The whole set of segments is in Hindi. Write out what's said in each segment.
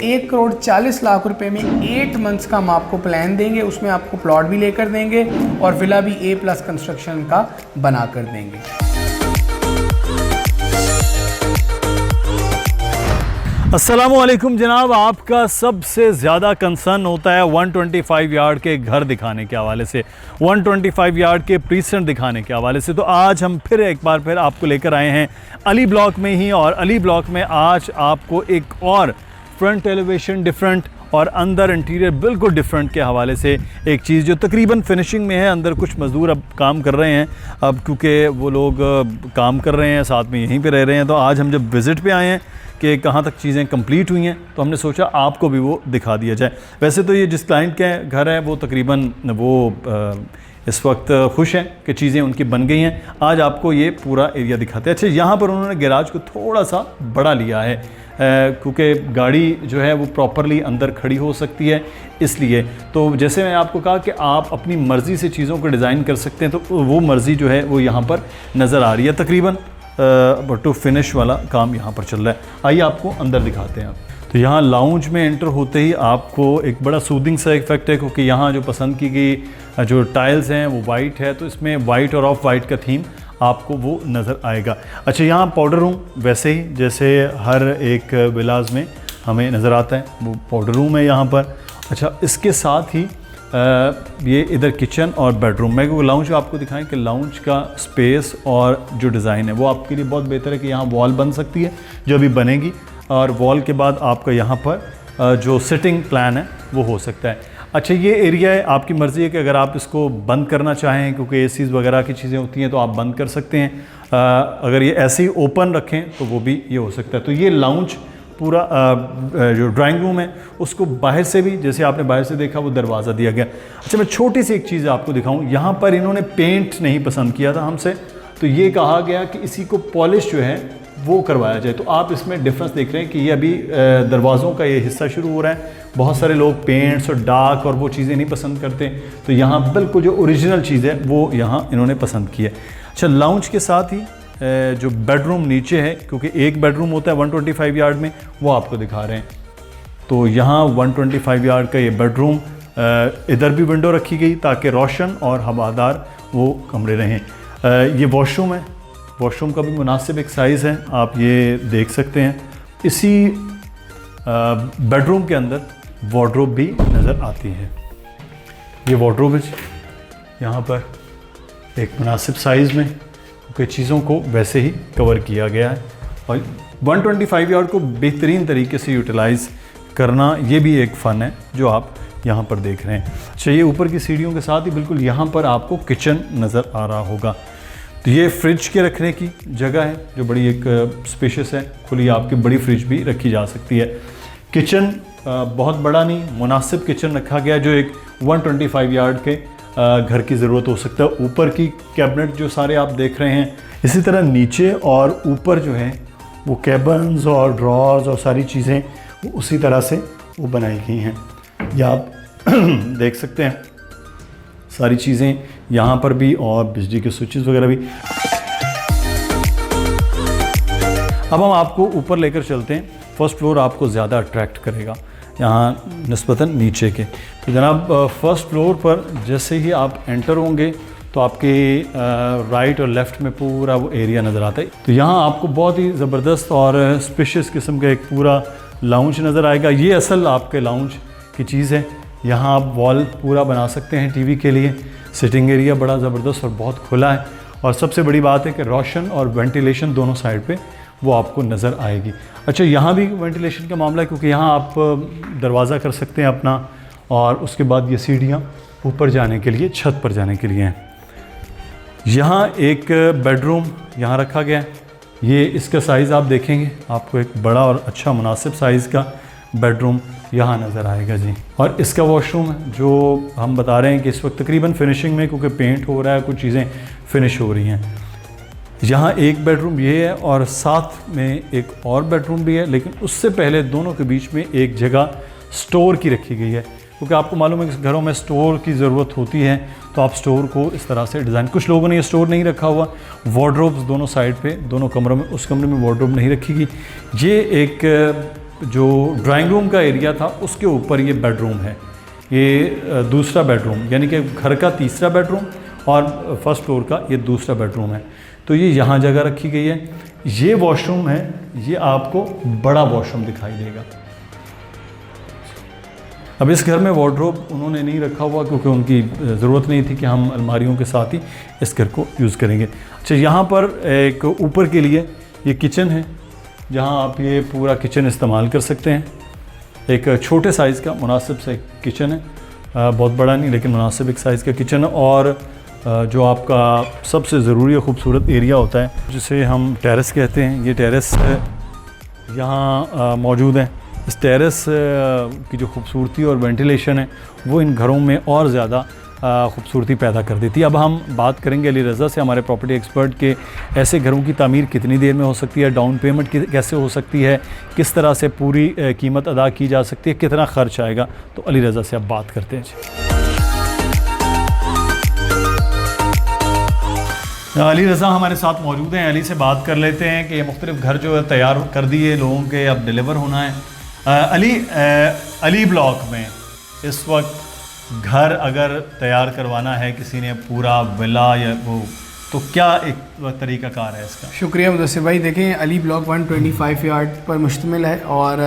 ₹1,40,00,000 में 8 मंथ्स का हम आपको प्लान देंगे। उसमें आपको प्लॉट भी लेकर देंगे और विला भी A+ कंस्ट्रक्शन का बना कर देंगे। अस्सलामुअलैकुम जनाब, आपका सबसे ज़्यादा कंसर्न होता है 125 यार्ड के घर दिखाने के हवाले से, 125 यार्ड के प्रीसेंट दिखाने के हवाले से। तो आज हम एक बार फिर आपको लेकर आए हैं अली ब्लॉक में ही, और अली ब्लॉक में आज आपको एक और फ्रंट एलिवेशन डिफरेंट और अंदर इंटीरियर बिल्कुल डिफरेंट के हवाले से एक चीज़ जो तकरीबन फिनिशिंग में है। अंदर कुछ मज़दूर अब काम कर रहे हैं, अब क्योंकि वो लोग काम कर रहे हैं साथ में यहीं पे रह रहे हैं। तो आज हम जब विज़िट पे आए हैं कि कहाँ तक चीज़ें कंप्लीट हुई हैं, तो हमने सोचा आपको भी वो दिखा दिया जाए। वैसे तो ये जिस क्लाइंट के घर है वो तकरीबन वो इस वक्त खुश हैं कि चीज़ें उनकी बन गई हैं। आज आपको ये पूरा एरिया दिखाते हैं। अच्छा, यहाँ पर उन्होंने गैराज को थोड़ा सा बड़ा लिया है क्योंकि गाड़ी जो है वो प्रॉपरली अंदर खड़ी हो सकती है, इसलिए। तो जैसे मैं आपको कहा कि आप अपनी मर्ज़ी से चीज़ों को डिज़ाइन कर सकते हैं, तो वो मर्ज़ी जो है वो यहाँ पर नज़र आ रही है। तकरीबन टू फिनिश वाला काम यहाँ पर चल रहा है। आइए आपको अंदर दिखाते हैं। तो यहाँ लाउंज में एंटर होते ही आपको एक बड़ा सूदिंग सा इफेक्ट है, क्योंकि यहाँ जो पसंद की गई जो टाइल्स हैं वो वाइट है, तो इसमें वाइट और ऑफ वाइट का थीम आपको वो नज़र आएगा। अच्छा, यहाँ पाउडर रूम वैसे ही जैसे हर एक विलाज में हमें नज़र आता है, वो पाउडर रूम है यहाँ पर। अच्छा, इसके साथ ही ये इधर किचन और बेडरूम में, क्योंकि लाउंज आपको दिखाएं कि लाउंज का स्पेस और जो डिज़ाइन है वो आपके लिए बहुत बेहतर है कि यहाँ वॉल बन सकती है जो अभी बनेगी, और वॉल के बाद आपका यहाँ पर जो सिटिंग प्लान है वो हो सकता है। अच्छा, ये एरिया है, आपकी मर्ज़ी है कि अगर आप इसको बंद करना चाहें, क्योंकि एसीज़ वगैरह की चीज़ें होती हैं तो आप बंद कर सकते हैं। अगर ये ऐसे ही ओपन रखें तो वो भी ये हो सकता है। तो ये लाउंज पूरा जो ड्राइंग रूम है उसको बाहर से भी, जैसे आपने बाहर से देखा, वो दरवाज़ा दिया गया। अच्छा, मैं छोटी सी एक चीज़ आपको दिखाऊं। यहाँ पर इन्होंने पेंट नहीं पसंद किया था हमसे, तो ये कहा गया कि इसी को पॉलिश जो है वो करवाया जाए। तो आप इसमें डिफरेंस देख रहे हैं कि ये अभी दरवाज़ों का ये हिस्सा शुरू हो रहा है। बहुत सारे लोग पेंट्स और डार्क और वो चीज़ें नहीं पसंद करते, तो यहाँ बिल्कुल जो ओरिजिनल चीज़ है वो यहाँ इन्होंने पसंद की है। अच्छा, लाउंज के साथ ही जो बेडरूम नीचे है, क्योंकि एक बेडरूम होता है 125 यार्ड में, वो आपको दिखा रहे हैं। तो यहाँ 125 यार्ड का ये बेडरूम, इधर भी विंडो रखी गई ताकि रोशन और हवादार वो कमरे रहें। ये वॉशरूम है, वॉशरूम का भी मुनासिब एक साइज़ है, आप ये देख सकते हैं। इसी बेडरूम के अंदर वार्डरोब भी नज़र आती है। ये वार्डरोब है यहाँ पर एक मुनासिब साइज़ में, के चीज़ों को वैसे ही कवर किया गया है। और 125 यार्ड को बेहतरीन तरीके से यूटिलाइज़ करना, ये भी एक फ़न है जो आप यहाँ पर देख रहे हैं। अच्छा, ये ऊपर की सीढ़ियों के साथ ही बिल्कुल यहाँ पर आपको किचन नज़र आ रहा होगा। तो ये फ्रिज के रखने की जगह है जो बड़ी एक स्पेशियस है, खुली आपकी बड़ी फ्रिज भी रखी जा सकती है। किचन बहुत बड़ा नहीं, मुनासिब किचन रखा गया जो एक 125 यार्ड के घर की ज़रूरत हो सकता है। ऊपर की कैबिनेट जो सारे आप देख रहे हैं, इसी तरह नीचे और ऊपर जो है वो कैबन्स और ड्रॉर्स और सारी चीज़ें उसी तरह से वो बनाई गई हैं। ये आप देख सकते हैं सारी चीज़ें यहाँ पर भी, और बिजली के स्विचेस वगैरह भी। अब हम आपको ऊपर लेकर चलते हैं। फर्स्ट फ्लोर आपको ज़्यादा अट्रैक्ट करेगा यहाँ निस्बतन नीचे के। तो जनाब, फर्स्ट फ्लोर पर जैसे ही आप एंटर होंगे तो आपके राइट और लेफ़्ट में पूरा वो एरिया नज़र आता है। तो यहाँ आपको बहुत ही ज़बरदस्त और स्पेशियस किस्म का एक पूरा लाउंज नज़र आएगा। ये असल आपके लाउंज की चीज़ है। यहाँ आप वॉल पूरा बना सकते हैं टीवी के लिए। सिटिंग एरिया बड़ा ज़बरदस्त और बहुत खुला है, और सबसे बड़ी बात है कि रोशन और वेंटिलेशन दोनों साइड पे वो आपको नज़र आएगी। अच्छा, यहाँ भी वेंटिलेशन का मामला है, क्योंकि यहाँ आप दरवाज़ा कर सकते हैं अपना, और उसके बाद ये सीढ़ियाँ ऊपर जाने के लिए, छत पर जाने के लिए हैं। यहाँ एक बेडरूम यहाँ रखा गया है। ये इसका साइज़ आप देखेंगे, आपको एक बड़ा और अच्छा मुनासिब साइज़ का बेडरूम यहाँ नज़र आएगा जी। और इसका वॉशरूम है जो हम बता रहे हैं कि इस वक्त तकरीबन फिनिशिंग में, क्योंकि पेंट हो रहा है, कुछ चीज़ें फिनिश हो रही हैं। यहाँ एक बेडरूम ये है और साथ में एक और बेडरूम भी है, लेकिन उससे पहले दोनों के बीच में एक जगह स्टोर की रखी गई है, क्योंकि आपको मालूम है कि घरों में स्टोर की ज़रूरत होती है, तो आप स्टोर को इस तरह से डिज़ाइन। कुछ लोगों ने ये स्टोर नहीं रखा हुआ, वार्डरोब्स दोनों साइड पे, दोनों कमरों में, उस कमरे में वार्डरोब नहीं रखी गई। ये एक जो ड्राइंग रूम का एरिया था उसके ऊपर ये बेडरूम है, ये दूसरा बेडरूम, यानी कि घर का तीसरा बेडरूम और फर्स्ट फ्लोर का ये दूसरा बेडरूम है। तो ये यहाँ जगह रखी गई है। ये वॉशरूम है, ये आपको बड़ा वॉशरूम दिखाई देगा। अब इस घर में वार्डरोब उन्होंने नहीं रखा हुआ क्योंकि उनकी ज़रूरत नहीं थी कि हम अलमारियों के साथ ही इस घर को यूज़ करेंगे। अच्छा, यहाँ पर एक ऊपर के लिए ये किचन है जहाँ आप ये पूरा किचन इस्तेमाल कर सकते हैं। एक छोटे साइज़ का मुनासिब सा किचन है, बहुत बड़ा नहीं लेकिन मुनासिब एक साइज़ का किचन है। और जो आपका सबसे ज़रूरी और ख़ूबसूरत एरिया होता है जिसे हम टेरेस कहते हैं, ये टेरेस यहाँ मौजूद है। इस टेरेस की जो खूबसूरती और वेंटिलेशन है वो इन घरों में और ज़्यादा खूबसूरती पैदा कर देती है। अब हम बात करेंगे अली रज़ा से, हमारे प्रॉपर्टी एक्सपर्ट, के ऐसे घरों की तामीर कितनी देर में हो सकती है, डाउन पेमेंट कैसे हो सकती है, किस तरह से पूरी कीमत अदा की जा सकती है, कितना ख़र्च आएगा। तो अली रज़ा से अब बात करते हैं। अली रज़ा हमारे साथ मौजूद हैं। अली से बात कर लेते हैं कि मुख्तलिफ घर जो है तैयार कर दिए लोगों के, अब डिलीवर होना है। अली ब्लॉक में इस वक्त घर अगर तैयार करवाना है किसी ने, पूरा विला या वो, तो क्या एक तरीक़ाकार है इसका? शुक्रिया मुदस्सिर भाई। देखें, अली ब्लॉक 125 यार्ड पर मुश्तमिल है और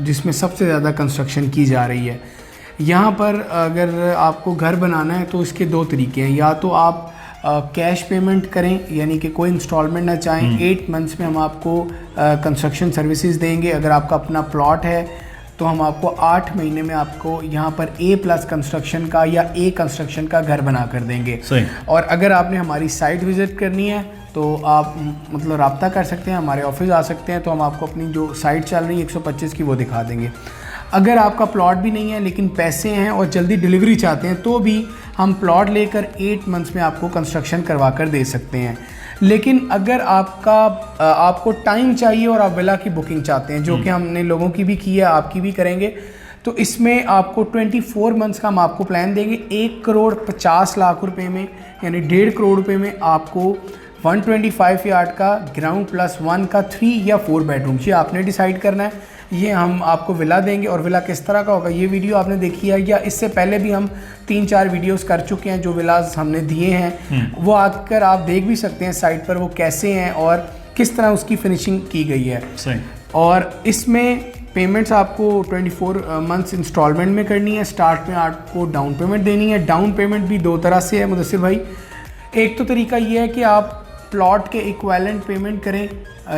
जिसमें सबसे ज़्यादा कंस्ट्रक्शन की जा रही है। यहाँ पर अगर आपको घर बनाना है तो इसके दो तरीके हैं। या तो आप कैश पेमेंट करें, यानी कि कोई इंस्टॉलमेंट ना चाहें, 8 मंथ्स में हम आपको कंस्ट्रक्शन सर्विसेज देंगे। अगर आपका अपना प्लॉट है तो हम आपको 8 महीने में आपको यहाँ पर A+ कंस्ट्रक्शन का या A कंस्ट्रक्शन का घर बना कर देंगे। और अगर आपने हमारी साइट विज़िट करनी है तो आप मतलब रब्ता कर सकते हैं, हमारे ऑफिस आ सकते हैं, तो हम आपको अपनी जो साइट चल रही है 125 की वो दिखा देंगे। अगर आपका प्लॉट भी नहीं है लेकिन पैसे हैं और जल्दी डिलीवरी चाहते हैं तो भी हम प्लॉट लेकर 8 मंथ्स में आपको कंस्ट्रक्शन करवा कर दे सकते हैं। लेकिन अगर आपको टाइम चाहिए और आप विला की बुकिंग चाहते हैं, जो कि हमने लोगों की भी की है, आपकी भी करेंगे, तो इसमें आपको 24 मंथ्स का हम आपको प्लान देंगे। 1,50,00,000 रुपये में, यानी 1.5 करोड़ रुपये में आपको 125 यार्ड का ग्राउंड +1 का 3 या 4 बेडरूम, ये आपने डिसाइड करना है। ये हम आपको विला देंगे। और विला किस तरह का होगा, ये वीडियो आपने देखी है या इससे पहले भी हम 3-4 वीडियोस कर चुके हैं जो विलास हमने दिए हैं, वो आकर आप देख भी सकते हैं साइट पर वो कैसे हैं और किस तरह उसकी फिनिशिंग की गई है। सही। और इसमें पेमेंट्स आपको 24 मंथ्स इंस्टॉलमेंट में करनी है। स्टार्ट में आपको डाउन पेमेंट देनी है। डाउन पेमेंट भी 2 तरह से है मुदस्सिर भाई। एक तो तरीका ये है कि आप प्लॉट के इक्विवेलेंट पेमेंट करें,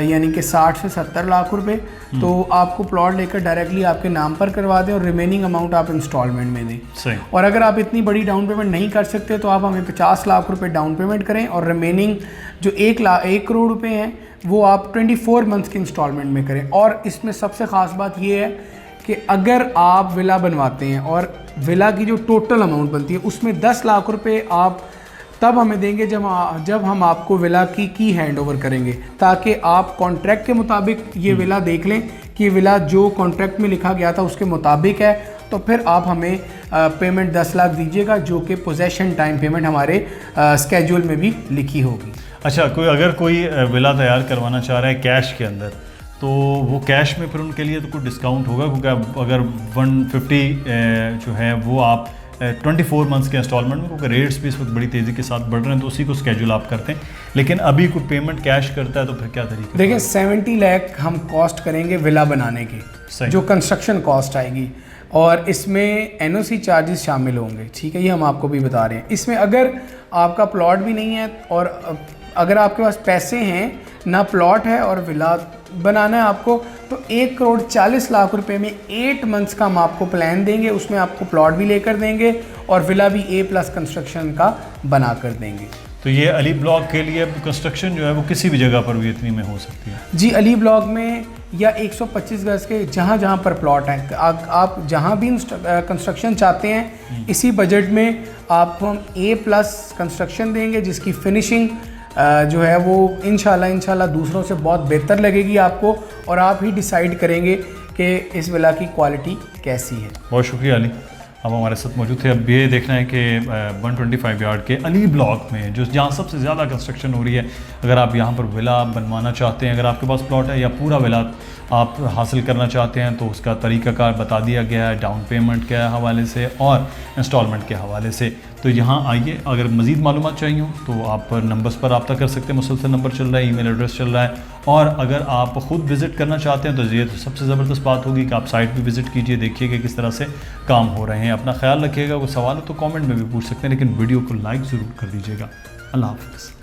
यानी कि 60 से 70 लाख रुपए, तो आपको प्लॉट लेकर डायरेक्टली आपके नाम पर करवा दें और रिमेनिंग अमाउंट आप इंस्टॉलमेंट में दें। सही। और अगर आप इतनी बड़ी डाउन पेमेंट नहीं कर सकते तो आप हमें 50 लाख रुपए डाउन पेमेंट करें और रिमेनिंग जो 1 करोड़ रुपए हैं वो आप 24 मंथ्स की इंस्टॉलमेंट में करें। और इसमें सबसे ख़ास बात ये है कि अगर आप विला बनवाते हैं और विला की जो टोटल अमाउंट बनती है उसमें 10 लाख रुपए आप तब हमें देंगे जब हम आपको विला की हैंड ओवर करेंगे, ताकि आप कॉन्ट्रैक्ट के मुताबिक ये विला देख लें कि ये विला जो कॉन्ट्रैक्ट में लिखा गया था उसके मुताबिक है। तो फिर आप हमें पेमेंट 10 लाख दीजिएगा, जो कि पोजेशन टाइम पेमेंट हमारे स्केड्यूल में भी लिखी होगी। अच्छा, अगर कोई विला तैयार करवाना चाह रहा है कैश के अंदर, तो वो कैश में फिर उनके लिए तो कुछ डिस्काउंट होगा? क्योंकि अगर 150 जो है वो आप 24 मंथ्स के इंस्टॉलमेंट में, क्योंकि रेट्स भी इस वक्त बड़ी तेज़ी के साथ बढ़ रहे हैं तो उसी को स्केड्यूल आप करते हैं, लेकिन अभी कोई पेमेंट कैश करता है तो फिर क्या तरीका? देखिए, 70 लाख हम कॉस्ट करेंगे विला बनाने की, जो कंस्ट्रक्शन कॉस्ट आएगी, और इसमें NOC चार्जेस शामिल होंगे। ठीक है, ये हम आपको भी बता रहे हैं। इसमें अगर आपका प्लॉट भी नहीं है और अगर आपके पास पैसे हैं, ना प्लॉट है और विला बनाना है आपको, तो 1,40,00,000 रुपए में 8 मंथ्स का हम आपको प्लान देंगे। उसमें आपको प्लॉट भी लेकर देंगे और विला भी A+ कंस्ट्रक्शन का बना कर देंगे। तो ये अली ब्लॉक के लिए कंस्ट्रक्शन जो है वो किसी भी जगह पर भी इतनी में हो सकती है? जी, अली ब्लॉक में या 125 गज के जहाँ पर प्लॉट है, आप जहाँ भी कंस्ट्रक्शन चाहते हैं, इसी बजट में आपको हम A+ कंस्ट्रक्शन देंगे, जिसकी फिनिशिंग जो है वो इंशाल्लाह दूसरों से बहुत बेहतर लगेगी आपको, और आप ही डिसाइड करेंगे कि इस विला की क्वालिटी कैसी है। बहुत शुक्रिया अली। अब हमारे साथ मौजूद थे। अब ये देखना है कि 125 यार्ड के अली ब्लॉक में जो जहाँ सबसे ज़्यादा कंस्ट्रक्शन हो रही है, अगर आप यहाँ पर विला बनवाना चाहते हैं, अगर आपके पास प्लॉट है या पूरा विला आप हासिल करना चाहते हैं, तो उसका तरीक़ाकार बता दिया गया है, डाउन पेमेंट के हवाले से और इंस्टॉलमेंट के हवाले से। तो यहाँ आइए, अगर मज़ीद मालूमात चाहिए हो तो आप नंबर्स पर रब्ता कर सकते हैं, मुसलसल नंबर चल रहा है, ईमेल एड्रेस चल रहा है। और अगर आप ख़ुद विज़िट करना चाहते हैं तो ये तो सबसे ज़बरदस्त बात होगी कि आप साइट भी विज़िट कीजिए, देखिए कि किस तरह से काम हो रहे हैं। अपना ख्याल रखिएगा, कोई सवाल हो तो कमेंट में भी पूछ सकते हैं, लेकिन वीडियो को लाइक ज़रूर कर दीजिएगा। अल्लाह हाफ़िज़।